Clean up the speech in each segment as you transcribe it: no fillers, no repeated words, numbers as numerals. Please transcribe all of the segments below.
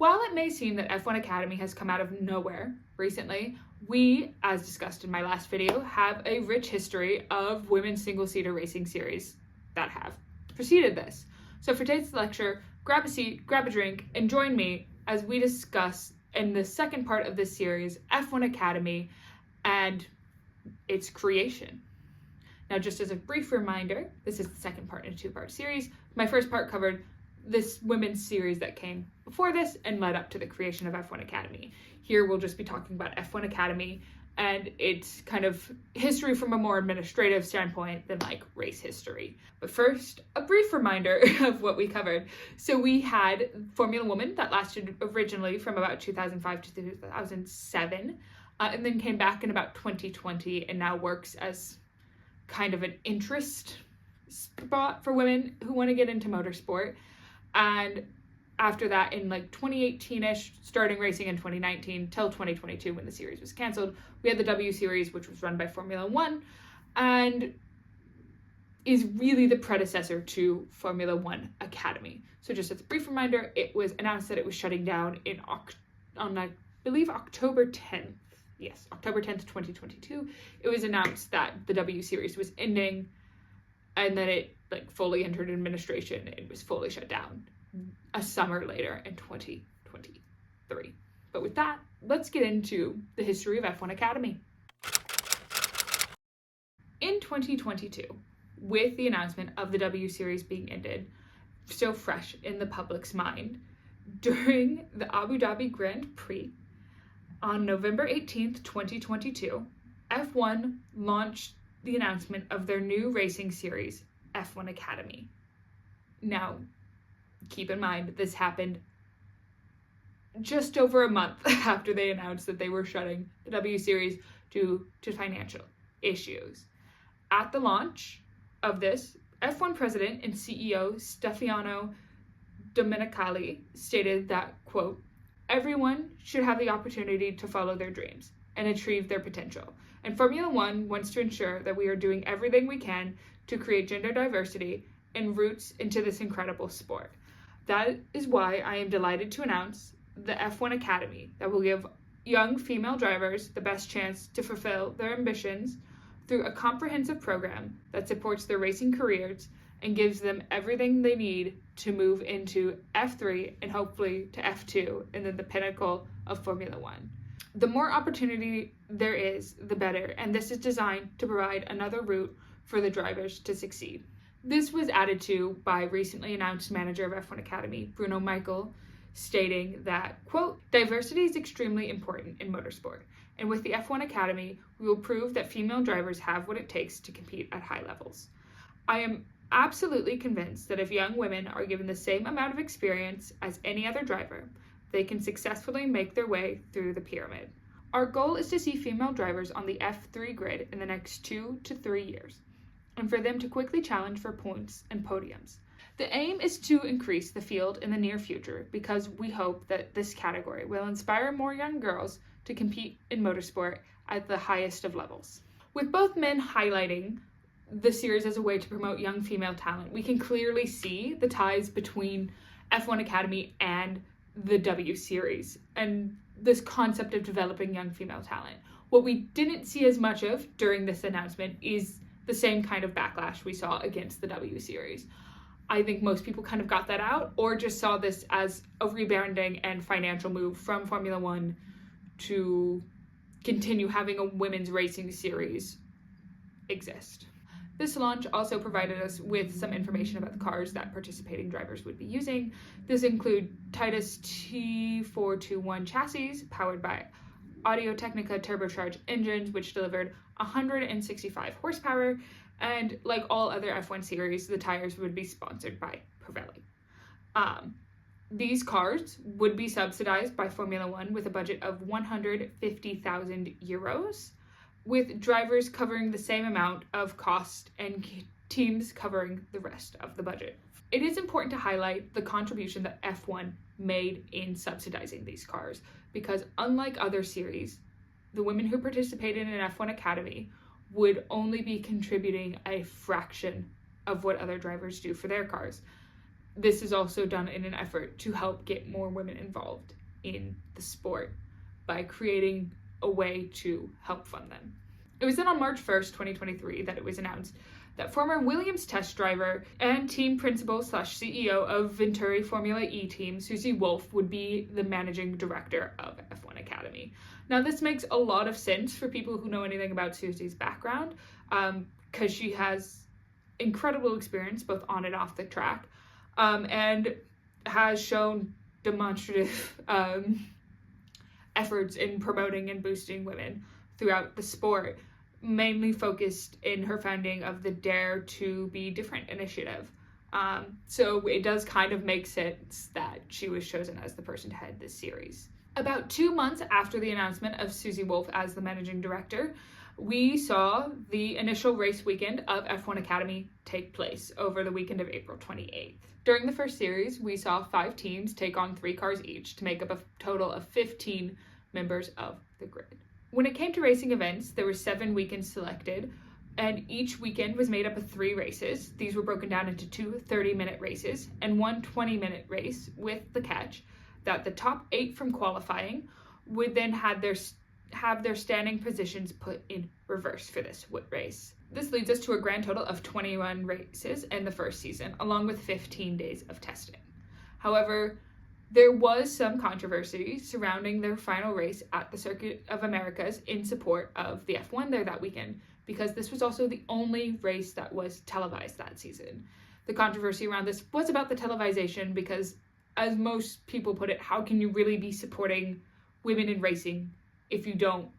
While it may seem that F1 Academy has come out of nowhere recently, we, as discussed in my last video, have a rich history of women's single-seater racing series that have preceded this. So for today's lecture, grab a seat, grab a drink, and join me as we discuss in the second part of this series, F1 Academy and its creation. Now, just as a brief reminder, this is the second part in a two-part series. My first part covered this women's series that came before this and led up to the creation of F1 Academy. Here we'll just be talking about F1 Academy and its kind of history from a more administrative standpoint than like race history. But first, a brief reminder of what we covered. So we had Formula Woman that lasted originally from about 2005 to 2007, and then came back in about 2020 and now works as kind of an interest spot for women who want to get into motorsport. And after that, in like 2018-ish, starting racing in 2019 till 2022 when the series was canceled, we had the W Series, which was run by Formula One and is really the predecessor to Formula One Academy. So just as a brief reminder, it was announced that it was shutting down on I believe October 10th. Yes, October 10th, 2022. It was announced that the W Series was ending, and then it like fully entered administration. It was fully shut down a summer later in 2023. But with that, let's get into the history of F1 Academy. In 2022, with the announcement of the W Series being ended, so fresh in the public's mind, during the Abu Dhabi Grand Prix, on November 18th, 2022, F1 launched the announcement of their new racing series, F1 Academy. Now, keep in mind, this happened just over a month after they announced that they were shutting the W Series due to financial issues. At the launch of this, F1 president and CEO Stefano Domenicali stated that, quote, "Everyone should have the opportunity to follow their dreams and achieve their potential. And Formula One wants to ensure that we are doing everything we can to create gender diversity and roots into this incredible sport. That is why I am delighted to announce the F1 Academy that will give young female drivers the best chance to fulfill their ambitions through a comprehensive program that supports their racing careers and gives them everything they need to move into F3 and hopefully to F2 and then the pinnacle of Formula One. The more opportunity there is, the better, and this is designed to provide another route for the drivers to succeed." This was added to by recently announced manager of F1 Academy, Bruno Michael, stating that, quote, "Diversity is extremely important in motorsport, and with the F1 Academy, we will prove that female drivers have what it takes to compete at high levels. I am absolutely convinced that if young women are given the same amount of experience as any other driver, they can successfully make their way through the pyramid. Our goal is to see female drivers on the F3 grid in the next 2 to 3 years, and for them to quickly challenge for points and podiums. The aim is to increase the field in the near future because we hope that this category will inspire more young girls to compete in motorsport at the highest of levels." With both men highlighting the series as a way to promote young female talent, we can clearly see the ties between F1 Academy and the W Series and this concept of developing young female talent. What we didn't see as much of during this announcement is the same kind of backlash we saw against the W Series. I think most people kind of got that out or just saw this as a rebranding and financial move from Formula One to continue having a women's racing series exist. This launch also provided us with some information about the cars that participating drivers would be using. This include Titus T421 chassis powered by Audio-Technica turbocharged engines, which delivered 165 horsepower, and like all other F1 series, the tires would be sponsored by Pirelli. These cars would be subsidized by Formula One with a budget of 150,000 euros, with drivers covering the same amount of cost and teams covering the rest of the budget. It is important to highlight the contribution that F1 made in subsidizing these cars, because unlike other series, the women who participated in F1 Academy would only be contributing a fraction of what other drivers do for their cars. this is also done in an effort to help get more women involved in the sport by creating a way to help fund them. It was then on March 1st, 2023 that it was announced that former Williams test driver and team principal/CEO of Venturi Formula E team, Susie Wolff, would be the managing director of F1 Academy. Now, this makes a lot of sense for people who know anything about Susie's background, because she has incredible experience both on and off the track, and has shown demonstrative efforts in promoting and boosting women throughout the sport, mainly focused in her founding of the Dare to Be Different initiative. So it does kind of make sense that she was chosen as the person to head this series. About 2 months after the announcement of Susie Wolff as the managing director, we saw the initial race weekend of F1 Academy take place over the weekend of April 28th. During the first series, we saw 5 teams take on 3 cars each to make up a total of 15 members of the grid. When it came to racing events, there were 7 weekends selected, and each weekend was made up of 3 races. These were broken down into 2 30-minute races and 1 20-minute race, with the catch that the top 8 from qualifying would then have their standing positions put in reverse for this race. This leads us to a grand total of 21 races in the first season, along with 15 days of testing. However, there was some controversy surrounding their final race at the Circuit of Americas in support of the F1 there that weekend, because this was also the only race that was televised that season. The controversy around this was about the televisation, because, as most people put it, how can you really be supporting women in racing if you don't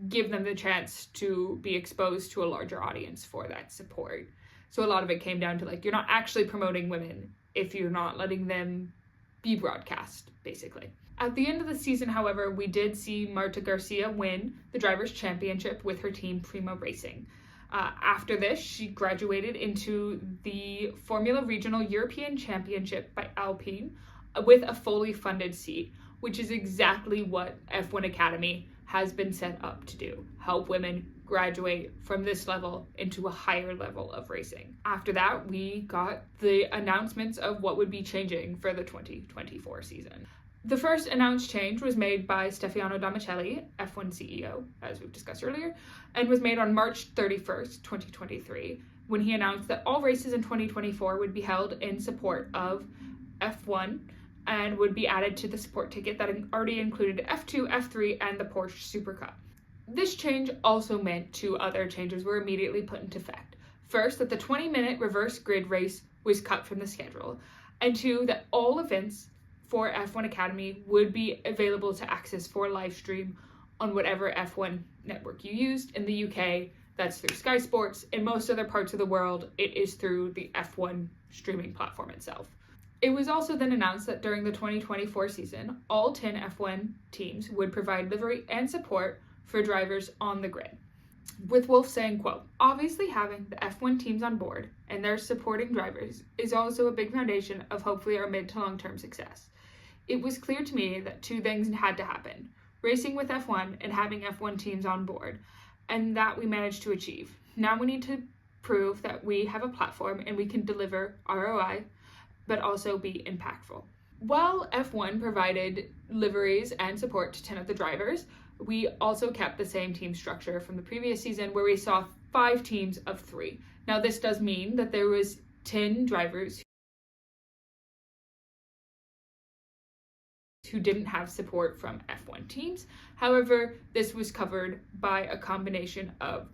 give them the chance to be exposed to a larger audience for that support? So a lot of it came down to, like, you're not actually promoting women if you're not letting them be broadcast, basically. At the end of the season, however, we did see Marta Garcia win the Drivers' Championship with her team Primo Racing. After this, she graduated into the Formula Regional European Championship by Alpine with a fully funded seat, which is exactly what F1 Academy has been set up to do: help women graduate from this level into a higher level of racing. After that, we got the announcements of what would be changing for the 2024 season. The first announced change was made by Stefano Domicelli, F1 CEO, as we've discussed earlier, and was made on March 31st, 2023, when he announced that all races in 2024 would be held in support of F1 and would be added to the support ticket that already included F2, F3, and the Porsche Super Cup. This change also meant 2 other changes were immediately put into effect. First, that the 20-minute reverse grid race was cut from the schedule, and 2, that all events for F1 Academy would be available to access for live stream on whatever F1 network you used. In the UK, that's through Sky Sports. In most other parts of the world, it is through the F1 streaming platform itself. It was also then announced that during the 2024 season, all 10 F1 teams would provide livery and support for drivers on the grid, with Wolff saying, quote, "Obviously having the F1 teams on board and their supporting drivers is also a big foundation of hopefully our mid to long-term success. It was clear to me that 2 things had to happen: racing with F1 and having F1 teams on board, and that we managed to achieve. Now we need to prove that we have a platform and we can deliver ROI, but also be impactful." While F1 provided liveries and support to 10 of the drivers, we also kept the same team structure from the previous season, where we saw 5 teams of 3. Now, this does mean that there was 10 drivers who didn't have support from F1 teams. However, this was covered by a combination of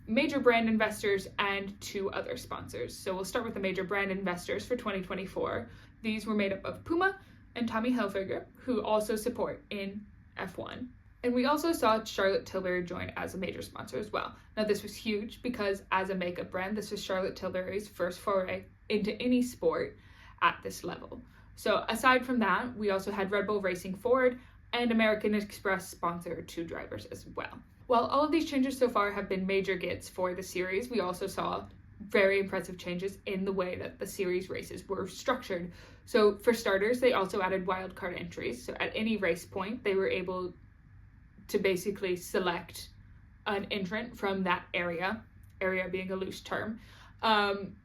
major brand investors and 2 other sponsors. So we'll start with the major brand investors for 2024. These were made up of Puma and Tommy Hilfiger, who also support in F1. And we also saw Charlotte Tilbury join as a major sponsor as well. Now, this was huge because as a makeup brand, this was Charlotte Tilbury's first foray into any sport at this level. So aside from that, we also had Red Bull Racing Forward and American Express sponsor 2 drivers as well. While all of these changes so far have been major gets for the series, we also saw very impressive changes in the way that the series races were structured. So for starters, they also added wildcard entries. So at any race point, they were able to basically select an entrant from that area being a loose term.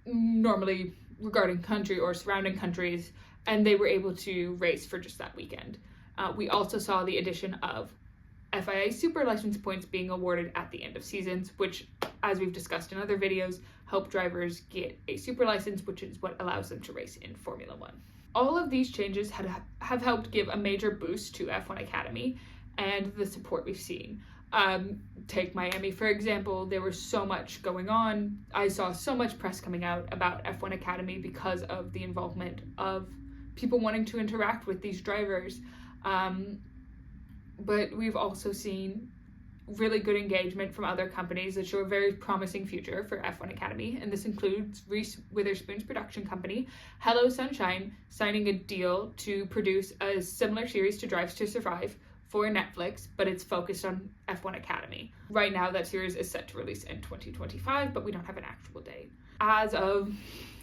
Normally regarding country or surrounding countries, and they were able to race for just that weekend. We also saw the addition of FIA Super License points being awarded at the end of seasons, which, as we've discussed in other videos, help drivers get a super license, which is what allows them to race in Formula One. All of these changes have helped give a major boost to F1 Academy and the support we've seen. Take Miami, for example. There was so much going on. I saw so much press coming out about F1 Academy because of the involvement of people wanting to interact with these drivers. But we've also seen really good engagement from other companies that show a very promising future for F1 Academy, and this includes Reese Witherspoon's production company, Hello Sunshine, signing a deal to produce a similar series to Drive to Survive for Netflix, but it's focused on F1 Academy. Right now, that series is set to release in 2025, but we don't have an actual date. As of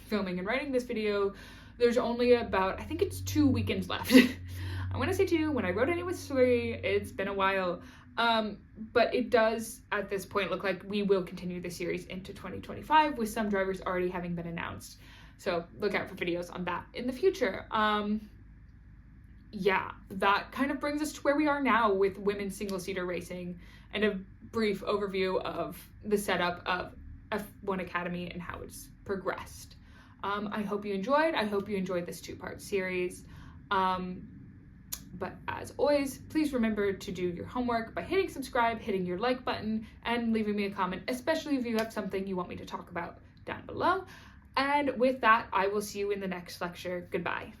filming and writing this video, there's only about, I think it's 2 weekends left. I want to say 2, when I wrote it was 3, it's been a while. But it does, at this point, look like we will continue the series into 2025, with some drivers already having been announced. So look out for videos on that in the future. Yeah, that kind of brings us to where we are now with women's single-seater racing, and a brief overview of the setup of F1 Academy and how it's progressed. I hope you enjoyed. I hope you enjoyed this 2-part series. But as always, please remember to do your homework by hitting subscribe, hitting your like button, and leaving me a comment, especially if you have something you want me to talk about down below. And with that, I will see you in the next lecture. Goodbye.